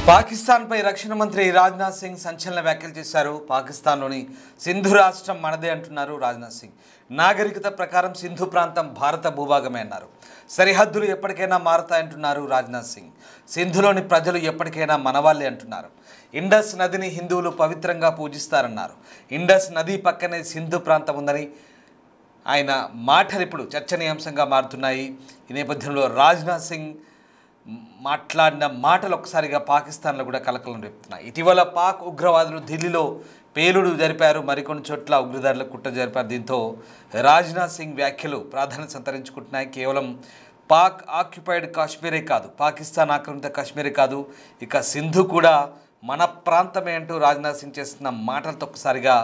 పాకిస్తాన్ పై రక్షణ మంత్రి రాజ్నాథ్ సింగ్ సంచలన వ్యాఖ్యలు చేశారు. పాకిస్తాన్లోని సింధు రాష్ట్రం మనదే అంటున్నారు రాజ్నాథ్ సింగ్. నాగరికత ప్రకారం సింధు ప్రాంతం భారత భూభాగమే అన్నారు. సరిహద్దులు ఎప్పటికైనా మారతాయంటున్నారు రాజ్నాథ్ సింగ్. సింధులోని ప్రజలు ఎప్పటికైనా మనవాళ్ళే అంటున్నారు. ఇండస్ నదిని హిందువులు పవిత్రంగా పూజిస్తారన్నారు. ఇండస్ నది పక్కనే సింధు ప్రాంతం ఉందని ఆయన మాటలు ఇప్పుడు చర్చనీయాంశంగా మారుతున్నాయి. ఈ నేపథ్యంలో రాజ్నాథ్ సింగ్ మాట్లాడిన మాటలు ఒక్కసారిగా పాకిస్తాన్లో కూడా కలకలం రేపుతున్నాయి. ఇటీవల పాక్ ఉగ్రవాదులు ఢిల్లీలో పేలుడు జరిపారు, మరికొన్ని చోట్ల ఉగ్రదాడులకు కుట్ర జరిపారు. దీంతో రాజ్నాథ్ సింగ్ వ్యాఖ్యలు ప్రాధాన్యత సంతరించుకుంటున్నాయి. కేవలం పాక్ ఆక్యుపైడ్ కాశ్మీరే కాదు, పాకిస్తాన్ ఆక్రమిత కాశ్మీరే కాదు, ఇక సింధు కూడా మన ప్రాంతమే అంటూ రాజ్నాథ్ సింగ్ చేస్తున్న మాటలతో ఒక్కసారిగా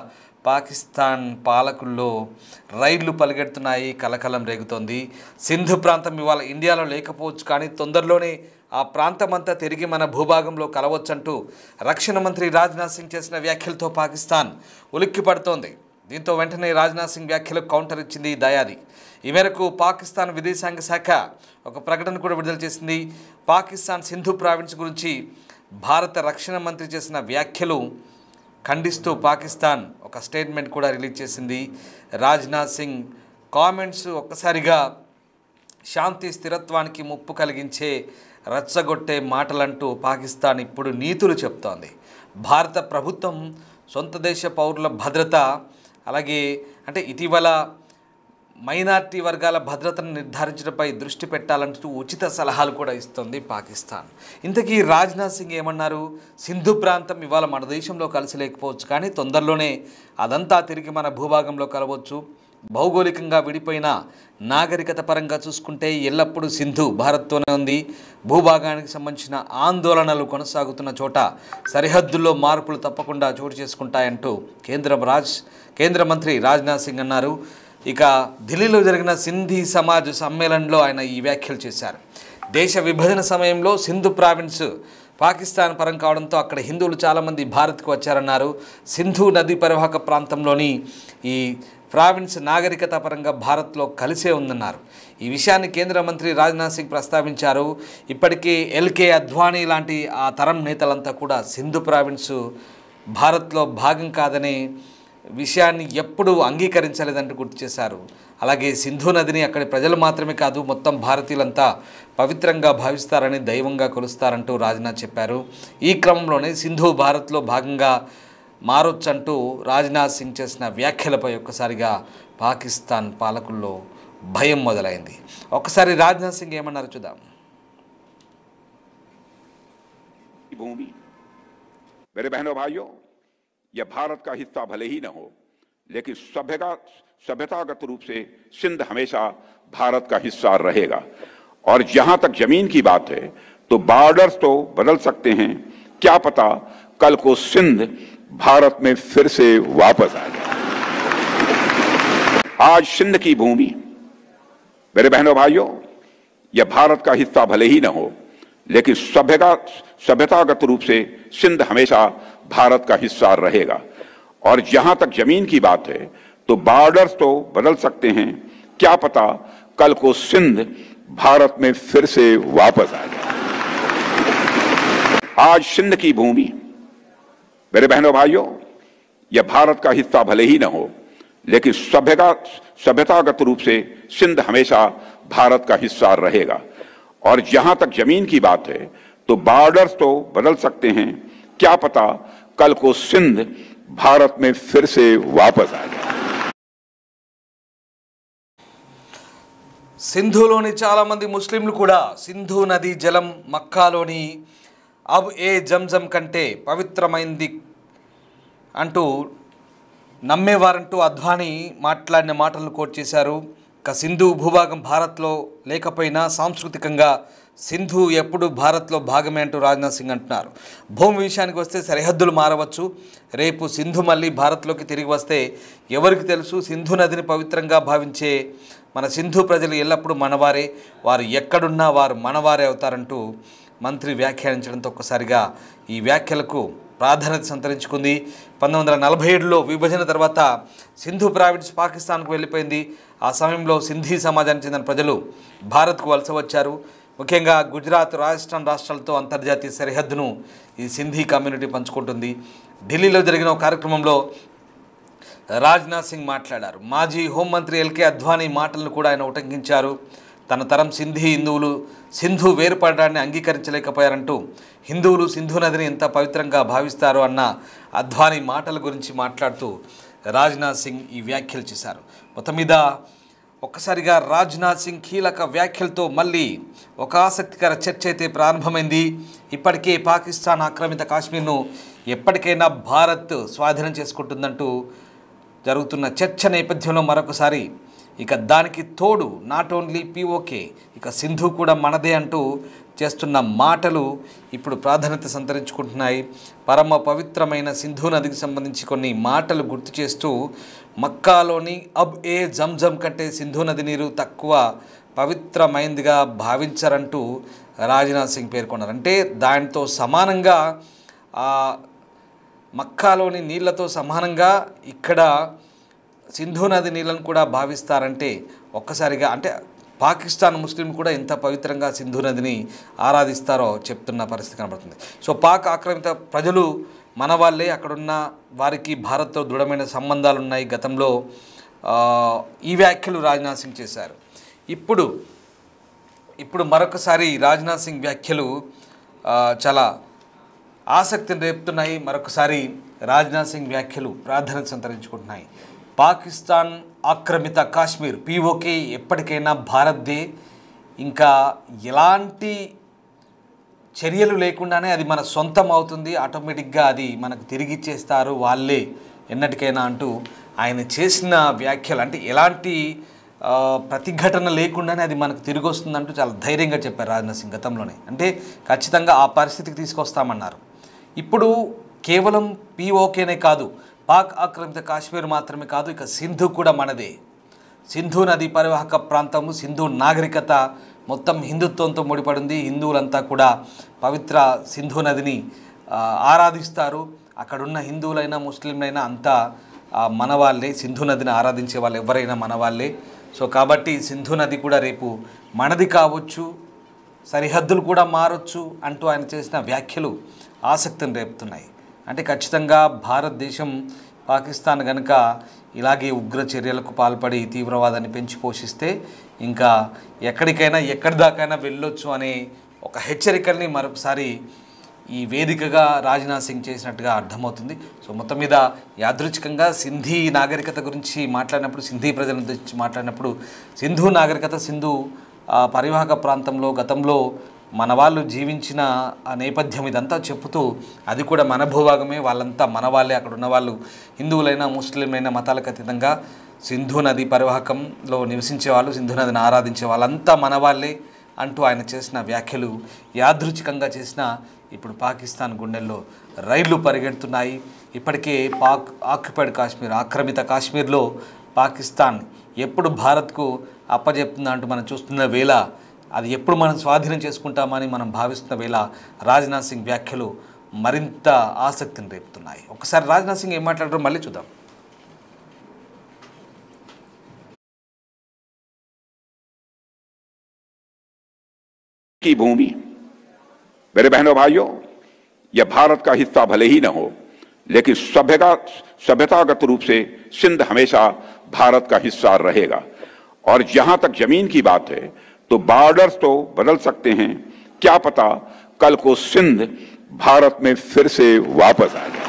పాకిస్తాన్ పాలకుల్లో రైళ్లు పరిగెడుతున్నాయి, కలకలం రేగుతోంది. సింధు ప్రాంతం ఇవాళ ఇండియాలో లేకపోవచ్చు, కానీ తొందరలోనే ఆ ప్రాంతం అంతా తిరిగి మన భూభాగంలో కలవచ్చంటూ రక్షణ మంత్రి రాజ్నాథ్ సింగ్ చేసిన వ్యాఖ్యలతో పాకిస్తాన్ ఉలిక్కి పడుతోంది. దీంతో వెంటనే రాజ్నాథ్ సింగ్ వ్యాఖ్యలకు కౌంటర్ ఇచ్చింది దయాది. ఈ మేరకు పాకిస్తాన్ విదేశాంగ శాఖ ఒక ప్రకటన కూడా విడుదల చేసింది. పాకిస్తాన్ సింధు ప్రావిన్స్ గురించి భారత రక్షణ మంత్రి చేసిన వ్యాఖ్యలు ఖండిస్తూ పాకిస్తాన్ ఒక స్టేట్మెంట్ కూడా రిలీజ్ చేసింది. రాజ్నాథ్ సింగ్ కామెంట్స్ ఒక్కసారిగా శాంతి స్థిరత్వానికి ముప్పు కలిగించే రచ్చగొట్టే మాటలంటూ పాకిస్తాన్ ఇప్పుడు నీతులు చెప్తోంది. భారత ప్రభుత్వం సొంత దేశ పౌరుల భద్రత, అలాగే ఇటీవల మైనార్టీ వర్గాల భద్రతను నిర్ధారించడంపై దృష్టి పెట్టాలంటూ ఉచిత సలహాలు కూడా ఇస్తుంది పాకిస్తాన్. ఇంతకీ రాజ్నాథ్ సింగ్ ఏమన్నారు? సింధు ప్రాంతం ఇవాళ మన దేశంలో కలిసి లేకపోవచ్చు, కానీ తొందరలోనే అదంతా తిరిగి మన భూభాగంలో కలవచ్చు. భౌగోళికంగా విడిపోయిన నాగరికత పరంగా చూసుకుంటే ఎల్లప్పుడూ సింధు భారత్తోనే ఉంది. భూభాగానికి సంబంధించిన ఆందోళనలు కొనసాగుతున్న చోట సరిహద్దుల్లో మార్పులు తప్పకుండా చోటు చేసుకుంటాయంటూ కేంద్ర మంత్రి రాజ్నాథ్ సింగ్ అన్నారు. ఇక ఢిల్లీలో జరిగిన సింధీ సమాజ్ సమ్మేళనంలో ఆయన ఈ వ్యాఖ్యలు చేశారు. దేశ విభజన సమయంలో సింధు ప్రావిన్స్ పాకిస్తాన్ పరం కావడంతో అక్కడ హిందువులు చాలామంది భారత్కు వచ్చారన్నారు. సింధు నదీ పరివాహక ప్రాంతంలోని ఈ ప్రావిన్స్ నాగరికత పరంగా భారత్లో కలిసే ఉందన్నారు. ఈ విషయాన్ని కేంద్ర మంత్రి రాజ్నాథ్ సింగ్ ప్రస్తావించారు. ఇప్పటికే ఎల్కే అద్వానీ లాంటి ఆ తరం నేతలంతా కూడా సింధు ప్రావిన్స్ భారత్లో భాగం కాదనే విషయాన్ని ఎప్పుడూ అంగీకరించలేదంటూ గుర్తు చేశారు. అలాగే సింధు నదిని అక్కడి ప్రజలు మాత్రమే కాదు, మొత్తం భారతీయులంతా పవిత్రంగా భావిస్తారని, దైవంగా కొలుస్తారంటూ రాజ్నాథ్ చెప్పారు. ఈ క్రమంలోనే సింధు భారత్లో భాగంగా మారొచ్చంటూ రాజ్నాథ్ సింగ్ చేసిన వ్యాఖ్యలపై ఒక్కసారిగా పాకిస్తాన్ పాలకుల్లో భయం మొదలైంది. ఒక్కసారి రాజ్నాథ్ సింగ్ ఏమన్నారో చూద్దాం. मेरे बहनों भाइयों, यह भारत का हिस्सा भले ही न हो, लेकिन सभ्यतागत रूप से सिंध हमेशा भारत का हिस्सा रहेगा। और जहां तक जमीन की बात है तो बॉर्डर्स तो बदल सकते हैं, क्या पता कल को सिंध भारत में फिर से वापस आ जाए। आज सिंध की भूमि, मेरे बहनों भाइयों, यह भारत का हिस्सा भले ही न हो, लेकिन सभ्यतागत रूप से सिंध हमेशा भारत का हिस्सा रहेगा। और जहां तक जमीन की बात है तो बॉर्डर्स तो बदल सकते हैं, क्या पता कल को सिंध भारत में फिर से वापस आ जाए। आज सिंध की भूमि, मेरे बहनों भाइयों, यह भारत का हिस्सा भले ही न हो, लेकिन सभ्यतागत रूप से सिंध हमेशा भारत का हिस्सा रहेगा। और जहां तक जमीन की बात है तो बॉर्डर्स तो बदल सकते हैं, क्या पता कल को सिंध भारत में फिर से वापस आ जाए। సింధులోని చాలా మంది ముస్లింలు కూడా సింధు నది జలం మక్కాలోని అబ్ ఏ జంజం కంటే పవిత్రమైంది అంటూ నమ్మేవారంటూ అద్వానీ మాట్లాడిన మాటలను కోట్ చేశారు. సింధు భూభాగం భారత్లో లేకపోయినా సాంస్కృతికంగా సింధు ఎప్పుడు భారత్లో భాగమే అంటూ రాజ్నాథ్ సింగ్ అంటున్నారు. భూమి విషయానికి వస్తే సరిహద్దులు మారవచ్చు. రేపు సింధు మళ్ళీ భారత్లోకి తిరిగి వస్తే ఎవరికి తెలుసు? సింధు నదిని పవిత్రంగా భావించే మన సింధు ప్రజలు ఎల్లప్పుడూ మనవారే, వారు ఎక్కడున్నా వారు మనవారే అవుతారంటూ మంత్రి వ్యాఖ్యానించడంతో ఒక్కసారిగా ఈ వ్యాఖ్యలకు ప్రాధాన్యత సంతరించుకుంది. 1947లో విభజన తర్వాత సింధు ప్రావిన్స్ పాకిస్తాన్కు వెళ్ళిపోయింది. ఆ సమయంలో సింధీ సమాజానికి చెందిన ప్రజలు భారత్కు వలస వచ్చారు. ముఖ్యంగా గుజరాత్, రాజస్థాన్ రాష్ట్రాలతో అంతర్జాతీయ సరిహద్దును ఈ సింధీ కమ్యూనిటీ పంచుకుంటుంది. ఢిల్లీలో జరిగిన ఒక కార్యక్రమంలో రాజ్నాథ్ సింగ్ మాట్లాడారు. మాజీ హోంమంత్రి ఎల్కే అద్వానీ మాటలను కూడా ఆయన ఉటంకించారు. తన తరం హిందువులు సింధు వేరుపడడాన్ని అంగీకరించలేకపోయారంటూ హిందువులు సింధు నదిని ఎంత పవిత్రంగా భావిస్తారో అన్న అద్వానీ మాటల గురించి మాట్లాడుతూ రాజ్నాథ్ సింగ్ ఈ వ్యాఖ్యలు చేశారు. మొత్తం మీద ఒక్కసారిగా రాజ్నాథ్ సింగ్ కీలక వ్యాఖ్యలతో మళ్ళీ ఒక ఆసక్తికర చర్చ అయితే ప్రారంభమైంది. ఇప్పటికే పాకిస్తాన్ ఆక్రమిత కాశ్మీర్ను ఎప్పటికైనా భారత్ స్వాధీనం చేసుకుంటుందంటూ జరుగుతున్న చర్చ నేపథ్యంలో మరొకసారి ఇక దానికి తోడు నాట్ ఓన్లీ పిఓకే, ఇక సింధు కూడా మనదే అంటూ చేస్తున్న మాటలు ఇప్పుడు ప్రాధాన్యత సంతరించుకుంటున్నాయి. పరమ పవిత్రమైన సింధు నదికి సంబంధించి కొన్ని మాటలు గుర్తు చేస్తూ మక్కాలోని అబ్ ఏ జంజం కంటే సింధు నది నీరు తక్కువ పవిత్రమైందిగా భావించరంటూ రాజ్నాథ్ సింగ్ పేర్కొన్నారు. అంటే దానితో సమానంగా మక్కాలోని నీళ్లతో సమానంగా ఇక్కడ సింధు నది నీళ్ళను కూడా భావిస్తారంటే ఒక్కసారిగా అంటే పాకిస్తాన్ ముస్లిం కూడా ఎంత పవిత్రంగా సింధు నదిని ఆరాధిస్తారో చెప్తున్న పరిస్థితి కనబడుతుంది. సో పాక్ ఆక్రమిత ప్రజలు మన వాళ్ళే, అక్కడున్న వారికి భారత్తో దృఢమైన సంబంధాలు ఉన్నాయి. గతంలో ఈ వ్యాఖ్యలు రాజ్నాథ్ సింగ్ చేశారు. ఇప్పుడు మరొకసారి రాజ్నాథ్ సింగ్ వ్యాఖ్యలు చాలా ఆసక్తిని రేపుతున్నాయి. మరొకసారి రాజ్నాథ్ సింగ్ వ్యాఖ్యలు ప్రాధాన్యత సంతరించుకుంటున్నాయి. పాకిస్తాన్ ఆక్రమిత కాశ్మీర్ పిఓకే ఎప్పటికైనా భారత్దే, ఇంకా ఎలాంటి చర్యలు లేకుండానే అది మన సొంతం అవుతుంది, ఆటోమేటిక్గా అది మనకు తిరిగి ఇచ్చేస్తారు వాళ్ళే ఎన్నటికైనా అంటూ ఆయన చేసిన వ్యాఖ్యలు అంటే ఎలాంటి ప్రతిఘటన లేకుండానే అది మనకు తిరిగి వస్తుందంటూ చాలా ధైర్యంగా చెప్పారు రాజ్నాథ్ సింగ్ గతంలోనే. అంటే ఖచ్చితంగా ఆ పరిస్థితికి తీసుకొస్తామన్నారు. ఇప్పుడు కేవలం పిఓకేనే కాదు, పాక్ ఆక్రమిత కాశ్మీర్ మాత్రమే కాదు, ఇక సింధు కూడా మనదే. సింధు నది పరివాహక ప్రాంతము, సింధు నాగరికత మొత్తం హిందుత్వంతో ముడిపడింది. హిందువులంతా కూడా పవిత్ర సింధు నదిని ఆరాధిస్తారు. అక్కడున్న హిందువులైనా ముస్లింలైనా అంతా మన వాళ్ళే, సింధు నదిని ఆరాధించే వాళ్ళు ఎవరైనా మన వాళ్ళే. సో కాబట్టి సింధు నది కూడా రేపు మనది కావచ్చు, సరిహద్దులు కూడా మారొచ్చు అంటూ ఆయన చేసిన వ్యాఖ్యలు ఆసక్తిని రేపుతున్నాయి. అంటే ఖచ్చితంగా భారతదేశం పాకిస్తాన్ కనుక ఇలాగే ఉగ్ర చర్యలకు పాల్పడి తీవ్రవాదాన్ని పెంచి పోషిస్తే ఇంకా ఎక్కడికైనా ఎక్కడి దాకైనా వెళ్ళొచ్చు అనే ఒక హెచ్చరికల్ని మరొకసారి ఈ వేదికగా రాజ్నాథ్ సింగ్ చేసినట్టుగా అర్థమవుతుంది. సో మొత్తం మీద యాదృచ్ఛికంగా సింధీ నాగరికత గురించి మాట్లాడినప్పుడు, సింధీ ప్రజల గురించి మాట్లాడినప్పుడు సింధు నాగరికత, సింధు పరివాహక ప్రాంతంలో గతంలో మన వాళ్ళు జీవించిన నేపథ్యం ఇదంతా చెప్పుతూ అది కూడా మన భూభాగమే, వాళ్ళంతా మన వాళ్ళే, అక్కడ ఉన్న వాళ్ళు హిందువులైనా ముస్లింలైనా మతాలకు అతీతంగా సింధు నది పరివాహకంలో నివసించే వాళ్ళు, సింధు నదిని ఆరాధించే వాళ్ళంతా మన వాళ్ళే అంటూ ఆయన చేసిన వ్యాఖ్యలు యాదృచ్ఛికంగా చేసిన ఇప్పుడు పాకిస్తాన్ గుండెల్లో రైళ్లు పరిగెడుతున్నాయి. ఇప్పటికే పాక్ ఆక్యుపైడ్ కాశ్మీర్, ఆక్రమిత కాశ్మీర్లో పాకిస్తాన్ ఎప్పుడు భారత్కు అప్పజెప్తుందా అంటూ మనం చూస్తున్న వేళ, అది ఎప్పుడు మనం స్వాధీనం చేసుకుంటామని మనం భావిస్తున్న వేళ రాజ్నాథ్ సింగ్ వ్యాఖ్యలు మరింత ఆసక్తిని రేపుతున్నాయి. ఒకసారి రాజ్నాథ్ సింగ్ ఏం మాట్లాడారో మళ్ళీ చూద్దాం. की भूमि, मेरे बहनों भाइयों, यह भारत का हिस्सा भले ही न हो, लेकिन सभ्यतागत रूप से सिंध हमेशा भारत का हिस्सा रहेगा। और जहां तक जमीन की बात है तो बॉर्डर्स तो बदल सकते हैं, क्या पता कल को सिंध भारत में फिर से वापस आ जाए।